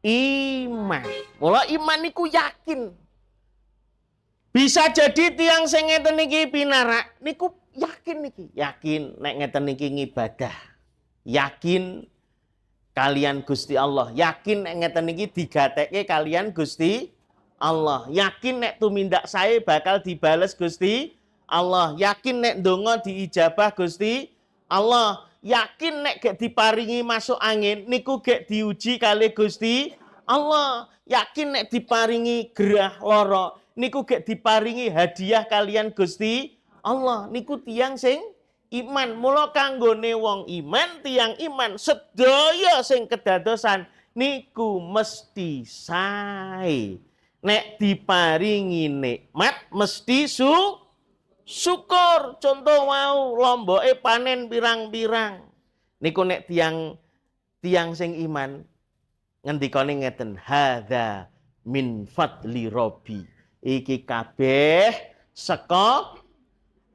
iman. Mula iman niku yakin. Bisa jadi tiang sing ngeten niki pinarak niku yakin niki. Yakin nek ngeten niki ngibadah. Yakin kalian Gusti Allah. Yakin nek ngeten niki digatekke kalian Gusti Allah. Yakin nek tumindak saya bakal dibales Gusti Allah. Yakin nek ndonga diijabah Gusti Allah. Yakin nek gak diparingi masuk angin niku gak diuji kali Gusti Allah. Yakin nek diparingi gerah lara niku gak diparingi hadiah kalian Gusti Allah. Niku tiang sing iman. Mula kanggone wong iman, tiang iman sedaya sing kedadosan niku mesti sae. Nek diparingi nikmat mesti syukur. Contoh mau lomboke panen pirang-pirang. Niku nek tiang sing iman ngendikane ngeten, hadza min fadli robbi. Iki kabeh saka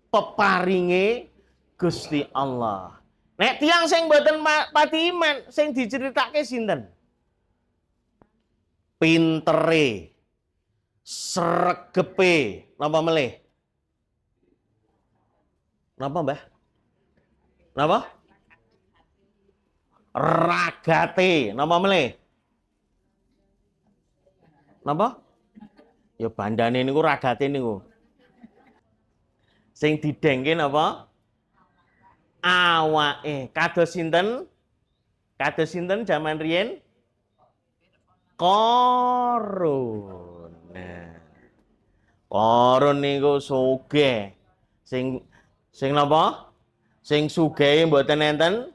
peparinge Gusti Allah. Nek tiang sing mboten pati iman, sing diceritake sinten? Pintere, sregepe, napa melih? Napa, Mbah? Napa? Ragate, napa melih? Napa? Ya bandane niku ragate niku. Sing didengke napa? Awake. Kados sinten? Kados sinten jaman riyen? Qarun. Nah. Qarun niku sugih. Sing napa? Sing sugih mboten enten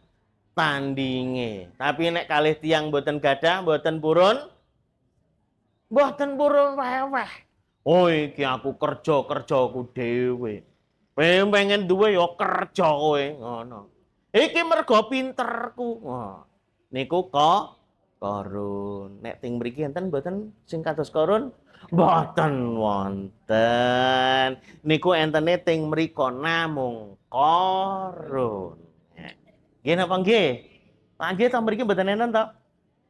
tandinge. Tapi nek kalih tiyang mboten gadah, mboten purun weweh. Oh iki aku kerja-kerjaku dhewe. Pengen duwe ya kerja kowe ngono. Iki mergo pinterku. Wah. Niku Qarun. Nek ting mriki enten mboten sing kados Qarun? Mboten wonten. Niku entene ting mriko namung Qarun. Nggih napa nggih? Nggih ta mriki mboten enten ta?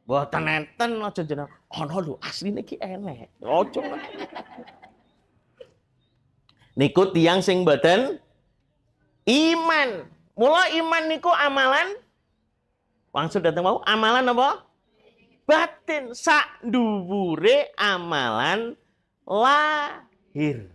Mboten enten aja jeneng. Ana lho asline iki enek. Aja. Niku tiang sing mboten iman. Mula iman niku amalan maksud dateng mau amalan apa? Batin sak dhuwure amalan lahir.